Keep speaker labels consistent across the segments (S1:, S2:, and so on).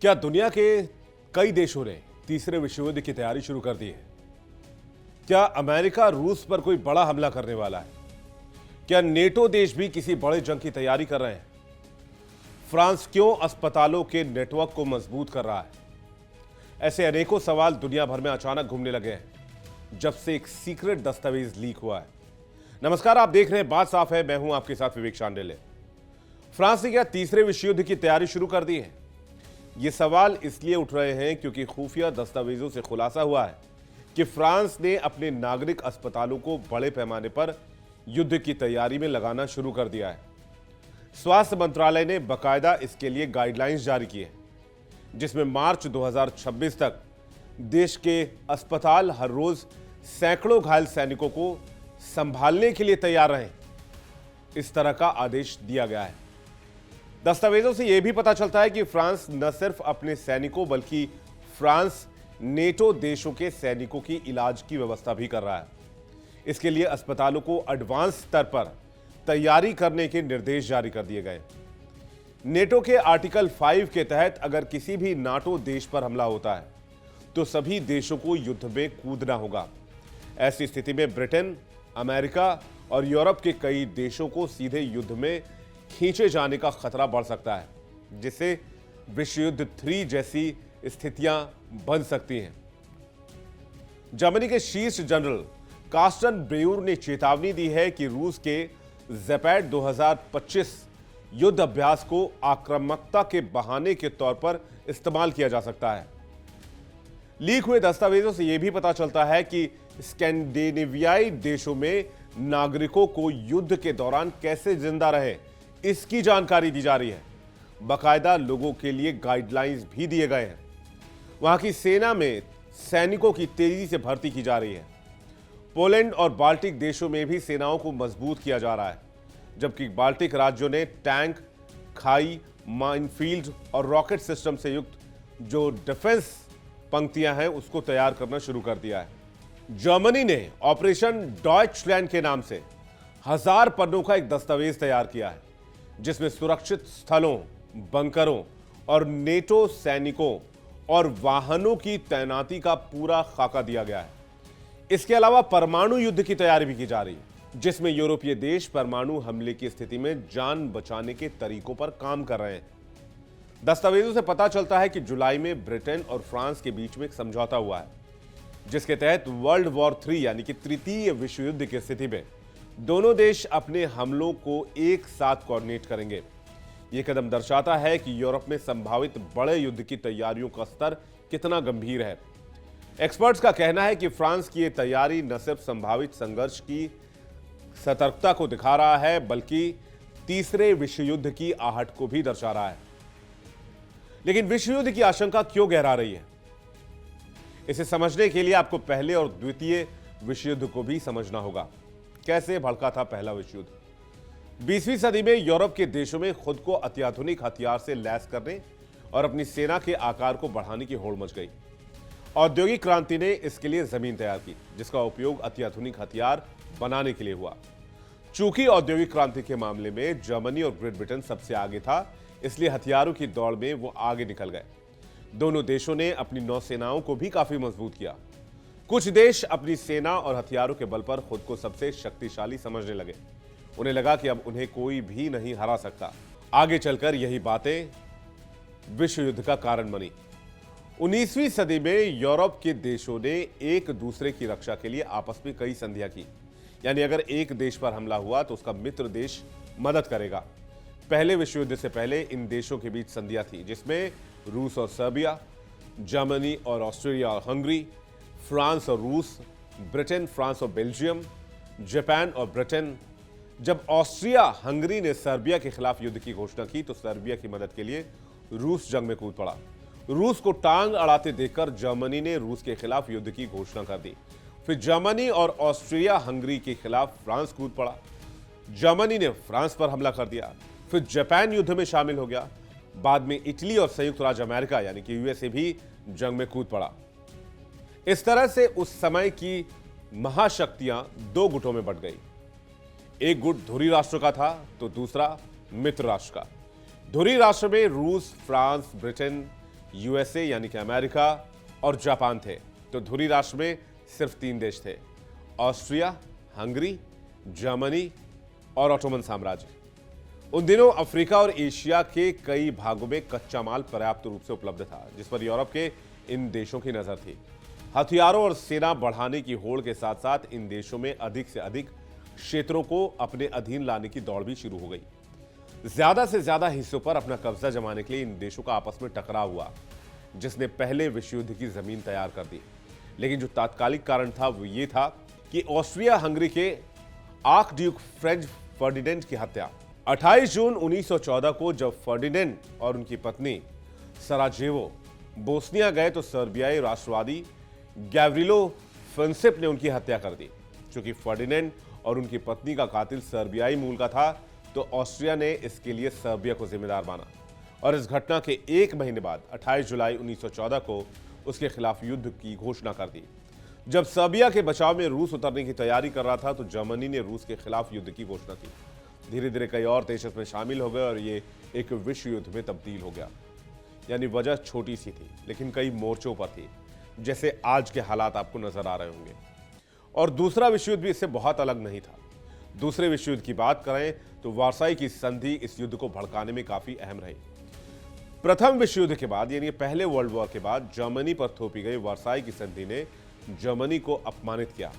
S1: क्या दुनिया के कई देशों ने तीसरे विश्व युद्ध की तैयारी शुरू कर दी है? क्या अमेरिका रूस पर कोई बड़ा हमला करने वाला है? क्या नेटो देश भी किसी बड़े जंग की तैयारी कर रहे हैं? फ्रांस क्यों अस्पतालों के नेटवर्क को मजबूत कर रहा है? ऐसे अनेकों सवाल दुनिया भर में अचानक घूमने लगे हैं जब से एक सीक्रेट दस्तावेज लीक हुआ है। नमस्कार, आप देख रहे हैं बात साफ है। मैं हूं आपके साथ विवेक शांडिल्य। फ्रांस ने क्या तीसरे विश्व युद्ध की तैयारी शुरू कर दी है? ये सवाल इसलिए उठ रहे हैं क्योंकि खुफिया दस्तावेजों से खुलासा हुआ है कि फ्रांस ने अपने नागरिक अस्पतालों को बड़े पैमाने पर युद्ध की तैयारी में लगाना शुरू कर दिया है। स्वास्थ्य मंत्रालय ने बाकायदा इसके लिए गाइडलाइंस जारी की है, जिसमें मार्च 2026 तक देश के अस्पताल हर रोज सैकड़ों घायल सैनिकों को संभालने के लिए तैयार रहें, इस तरह का आदेश दिया गया है। दस्तावेजों से यह भी पता चलता है कि फ्रांस न सिर्फ अपने सैनिकों बल्कि फ्रांस नेटो देशों के सैनिकों की इलाज की व्यवस्था भी कर रहा है। इसके लिए अस्पतालों को एडवांस स्तर पर तैयारी करने के निर्देश जारी कर दिए गए। नेटो के आर्टिकल 5 के तहत अगर किसी भी नाटो देश पर हमला होता है तो सभी देशों को युद्ध में कूदना होगा। ऐसी स्थिति में ब्रिटेन, अमेरिका और यूरोप के कई देशों को सीधे युद्ध में खींचे जाने का खतरा बढ़ सकता है, जिससे विश्व युद्ध 3 जैसी स्थितियां बन सकती हैं। जर्मनी के शीर्ष जनरल कार्स्टन ब्रेउर ने चेतावनी दी है कि रूस के ज़ेपैड 2025 युद्ध अभ्यास को आक्रामकता के बहाने के तौर पर इस्तेमाल किया जा सकता है। लीक हुए दस्तावेजों से यह भी पता चलता है कि स्कैंडिनेवियाई देशों में नागरिकों को युद्ध के दौरान कैसे जिंदा रहे, इसकी जानकारी दी जा रही है। बाकायदा लोगों के लिए गाइडलाइंस भी दिए गए हैं। वहां की सेना में सैनिकों की तेजी से भर्ती की जा रही है। पोलैंड और बाल्टिक देशों में भी सेनाओं को मजबूत किया जा रहा है, जबकि बाल्टिक राज्यों ने टैंक, खाई, माइनफील्ड और रॉकेट सिस्टम से युक्त जो डिफेंस पंक्तियां हैं उसको तैयार करना शुरू कर दिया है। जर्मनी ने ऑपरेशन डॉयचलैंड के नाम से 1000 पन्नों का एक दस्तावेज तैयार किया है, जिसमें सुरक्षित स्थलों, बंकरों और नेटो सैनिकों और वाहनों की तैनाती का पूरा खाका दिया गया है। इसके अलावा परमाणु युद्ध की तैयारी भी की जा रही है, जिसमें यूरोपीय देश परमाणु हमले की स्थिति में जान बचाने के तरीकों पर काम कर रहे हैं। दस्तावेजों से पता चलता है कि जुलाई में ब्रिटेन और फ्रांस के बीच में एक समझौता हुआ है, जिसके तहत वर्ल्ड वॉर 3 यानी कि तृतीय विश्व युद्ध की स्थिति में दोनों देश अपने हमलों को एक साथ कोऑर्डिनेट करेंगे। यह कदम दर्शाता है कि यूरोप में संभावित बड़े युद्ध की तैयारियों का स्तर कितना गंभीर है। एक्सपर्ट्स का कहना है कि फ्रांस की यह तैयारी न सिर्फ संभावित संघर्ष की सतर्कता को दिखा रहा है, बल्कि तीसरे विश्व युद्ध की आहट को भी दर्शा रहा है। लेकिन विश्व युद्ध की आशंका क्यों गहरा रही है? इसे समझने के लिए आपको पहले और द्वितीय विश्व युद्ध को भी समझना होगा। कैसे भड़का था पहला विश्व युद्ध? 20वीं सदी में यूरोप के देशों में खुद को अत्याधुनिक हथियार से लैस करने और अपनी सेना के आकार को बढ़ाने की होड़ मच गई। औद्योगिक क्रांति ने इसके लिए जमीन तैयार की, जिसका उपयोग अत्याधुनिक हथियार बनाने के लिए हुआ। चूंकि औद्योगिक क्रांति के मामले में जर्मनी और ग्रेट ब्रिटेन सबसे आगे था, इसलिए हथियारों की दौड़ में वो आगे निकल गए। दोनों देशों ने अपनी नौसेनाओं को भी काफी मजबूत किया। कुछ देश अपनी सेना और हथियारों के बल पर खुद को सबसे शक्तिशाली समझने लगे। उन्हें लगा कि अब उन्हें कोई भी नहीं हरा सकता। आगे चलकर यही बातें विश्व युद्ध का कारण बनी। 19वीं सदी में यूरोप के देशों ने एक दूसरे की रक्षा के लिए आपस में कई संधियां की। यानी अगर एक देश पर हमला हुआ तो उसका मित्र देश मदद करेगा। पहले विश्व युद्ध से पहले इन देशों के बीच संधियां थी, जिसमें रूस और सर्बिया, जर्मनी और ऑस्ट्रिया और हंगरी, फ्रांस और रूस, ब्रिटेन, फ्रांस और बेल्जियम, जापान और ब्रिटेन। जब ऑस्ट्रिया हंगरी ने सर्बिया के खिलाफ युद्ध की घोषणा की तो सर्बिया की मदद के लिए रूस जंग में कूद पड़ा। रूस को टांग अड़ाते देखकर जर्मनी ने रूस के खिलाफ युद्ध की घोषणा कर दी। फिर जर्मनी और ऑस्ट्रिया हंगरी के खिलाफ फ्रांस कूद पड़ा। जर्मनी ने फ्रांस पर हमला कर दिया। फिर जापान युद्ध में शामिल हो गया। बाद में इटली और संयुक्त राज्य अमेरिका यानी कि यूएसए भी जंग में कूद पड़ा। इस तरह से उस समय की महाशक्तियां दो गुटों में बंट गई। एक गुट धुरी राष्ट्र का था तो दूसरा मित्र राष्ट्र का। धुरी राष्ट्र में रूस, फ्रांस, ब्रिटेन, यूएसए यानी कि अमेरिका और जापान थे, तो धुरी राष्ट्र में सिर्फ 3 देश थे, ऑस्ट्रिया, हंगरी, जर्मनी और ऑटोमन साम्राज्य। उन दिनों अफ्रीका और एशिया के कई भागों में कच्चा माल पर्याप्त रूप से उपलब्ध था, जिस पर यूरोप के इन देशों की नजर थी। हथियारों और सेना बढ़ाने की होड़ के साथ साथ इन देशों में अधिक से अधिक क्षेत्रों को अपने अधीन लाने की दौड़ भी शुरू हो गई। ज्यादा से ज्यादा हिस्सों पर अपना कब्जा जमाने के लिए इन देशों का आपस में टकराव हुआ, जिसने पहले विश्व युद्ध की जमीन तैयार कर दी। लेकिन जो तात्कालिक कारण था वो ये था कि ऑस्ट्रिया हंगरी के आर्क ड्यूक फ्रेंच फर्डिनेंड की हत्या 28 जून 1914 को जब फर्डिनेंड और उनकी पत्नी सराजेवो बोस्निया गए तो सर्बियाई राष्ट्रवादी गैव्रिलो फ्रिंसिप ने उनकी हत्या कर दी। क्योंकि फर्डिनेंड और उनकी पत्नी का कातिल सर्बियाई मूल का था, तो ऑस्ट्रिया ने इसके लिए सर्बिया को जिम्मेदार माना और इस घटना के 1 महीने बाद 28 जुलाई 1914 को उसके खिलाफ युद्ध की घोषणा कर दी। जब सर्बिया के बचाव में रूस उतरने की तैयारी कर रहा था, तो जर्मनी ने रूस के खिलाफ युद्ध की घोषणा की। धीरे धीरे कई और देश इसमें शामिल हो गए और ये एक विश्व युद्ध में तब्दील हो गया। यानी वजह छोटी सी थी, लेकिन कई मोर्चों पर थी, जैसे आज के हालात आपको नजर आ रहे होंगे। और दूसरा विश्व युद्ध भी इससे बहुत अलग नहीं था। दूसरे विश्व युद्ध की बात करें तो वार्साई की संधि इस युद्ध को भड़काने में काफी अहम रही। प्रथम विश्व युद्ध के बाद यानी पहले वर्ल्ड वॉर के बाद जर्मनी पर थोपी गई वार्साई की संधि ने जर्मनी को अपमानित किया।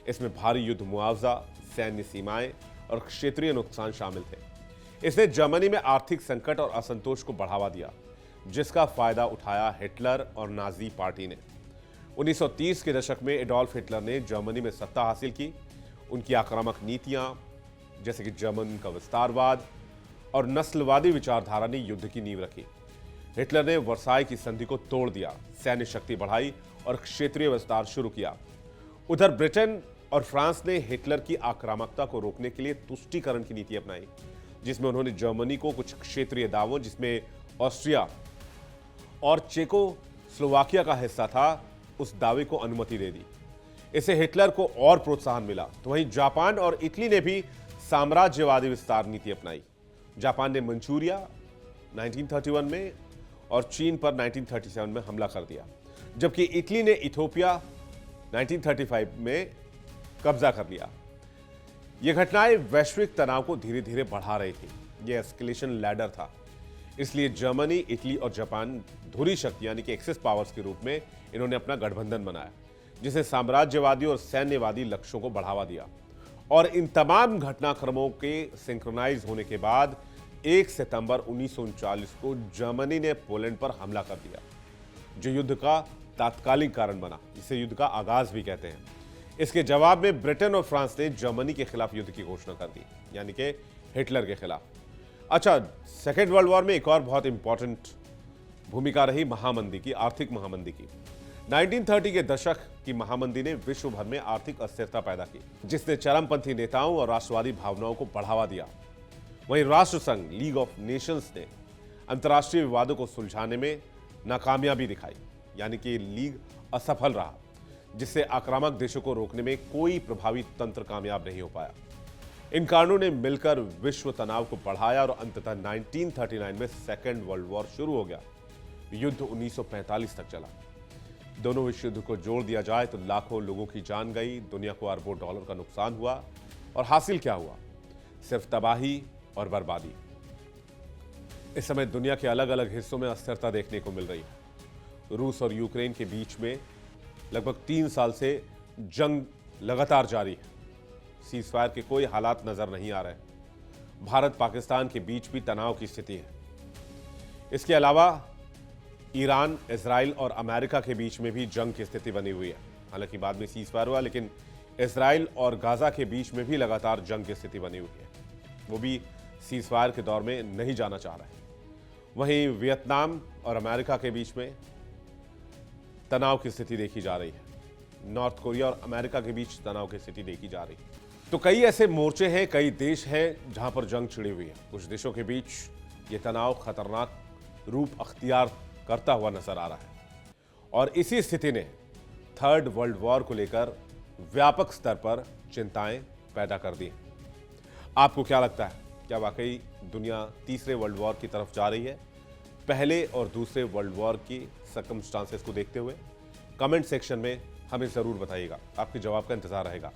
S1: इसमें भारी युद्ध मुआवजा, सैन्य सीमाएं और क्षेत्रीय नुकसान शामिल थे। इसने जर्मनी में आर्थिक संकट और असंतोष को बढ़ावा दिया, जिसका फायदा उठाया हिटलर और नाजी पार्टी ने। 1930 के दशक में एडोल्फ हिटलर ने जर्मनी में सत्ता हासिल की। उनकी आक्रामक नीतियां, जैसे कि जर्मन का विस्तारवाद और नस्लवादी विचारधारा ने युद्ध की नींव रखी। हिटलर ने वर्साई की संधि को तोड़ दिया, सैन्य शक्ति बढ़ाई और क्षेत्रीय विस्तार शुरू किया। उधर ब्रिटेन और फ्रांस ने हिटलर की आक्रामकता को रोकने के लिए तुष्टीकरण की नीति अपनाई, जिसमें उन्होंने जर्मनी को कुछ क्षेत्रीय दावों, जिसमें ऑस्ट्रिया और चेकोस्लोवाकिया का हिस्सा था, उस दावे को अनुमति दे दी। इससे हिटलर को और प्रोत्साहन मिला। तो वहीं जापान और इटली ने भी साम्राज्यवादी विस्तार नीति अपनाई। जापान ने मंचूरिया 1931 में और चीन पर 1937 में हमला कर दिया, जबकि इटली ने इथियोपिया 1935 में कब्जा कर लिया। यह घटनाएं वैश्विक तनाव को धीरे धीरे बढ़ा रही थी। यह एस्केलेशन लैडर था। इसलिए जर्मनी, इटली और जापान धुरी शक्ति यानी कि एक्सिस पावर्स के रूप में इन्होंने अपना गठबंधन बनाया, जिसे साम्राज्यवादी और सैन्यवादी लक्ष्यों को बढ़ावा दिया। और इन तमाम घटनाक्रमों के सिंक्रोनाइज होने के बाद 1 सितंबर 1939 को जर्मनी ने पोलैंड पर हमला कर दिया, जो युद्ध का तात्कालिक कारण बना, जिसे युद्ध का आगाज भी कहते हैं। इसके जवाब में ब्रिटेन और फ्रांस ने जर्मनी के खिलाफ युद्ध की घोषणा कर दी, यानी कि हिटलर के खिलाफ। अच्छा, सेकेंड वर्ल्ड वॉर में एक और बहुत इंपॉर्टेंट भूमिका रही महामंदी की, आर्थिक महामंदी की। 1930 के दशक की महामंदी ने विश्व भर में आर्थिक अस्थिरता पैदा की, जिसने चरमपंथी नेताओं और राष्ट्रवादी भावनाओं को बढ़ावा दिया। वहीं राष्ट्र संघ, लीग ऑफ नेशंस ने अंतर्राष्ट्रीय विवादों को सुलझाने में नाकामयाबी दिखाई, यानी कि लीग असफल रहा, जिससे आक्रामक देशों को रोकने में कोई प्रभावी तंत्र कामयाब नहीं हो पाया। इन कारणों ने मिलकर विश्व तनाव को बढ़ाया और अंततः 1939 में सेकेंड वर्ल्ड वॉर शुरू हो गया। युद्ध 1945 तक चला। दोनों विश्व युद्ध को जोड़ दिया जाए तो लाखों लोगों की जान गई, दुनिया को अरबों डॉलर का नुकसान हुआ, और हासिल क्या हुआ? सिर्फ तबाही और बर्बादी। इस समय दुनिया के अलग अलग हिस्सों में अस्थिरता देखने को मिल रही है। रूस और यूक्रेन के बीच में लगभग 3 साल से जंग लगातार जारी है। सीजफायर के कोई हालात नजर नहीं आ रहे। भारत पाकिस्तान के बीच भी तनाव की स्थिति है। इसके अलावा ईरान, इजराइल और अमेरिका के बीच में भी जंग की स्थिति बनी हुई है। हालांकि बाद में सीजफायर हुआ, लेकिन इजराइल और गाजा के बीच में भी लगातार जंग की स्थिति बनी हुई है। वो भी सीजफायर के दौर में नहीं जाना चाह रहे। वहीं वियतनाम और अमेरिका के बीच में तनाव की स्थिति देखी जा रही है। नॉर्थ कोरिया और अमेरिका के बीच तनाव की स्थिति देखी जा रही है। तो कई ऐसे मोर्चे हैं, कई देश हैं जहां पर जंग छिड़ी हुई है। कुछ देशों के बीच ये तनाव खतरनाक रूप अख्तियार करता हुआ नजर आ रहा है, और इसी स्थिति ने थर्ड वर्ल्ड वॉर को लेकर व्यापक स्तर पर चिंताएं पैदा कर दी। आपको क्या लगता है, क्या वाकई दुनिया तीसरे वर्ल्ड वॉर की तरफ जा रही है? पहले और दूसरे वर्ल्ड वॉर की सर्कमस्टांसेस को देखते हुए? कमेंट सेक्शन में हमें जरूर बताइएगा, आपके जवाब का इंतजार रहेगा।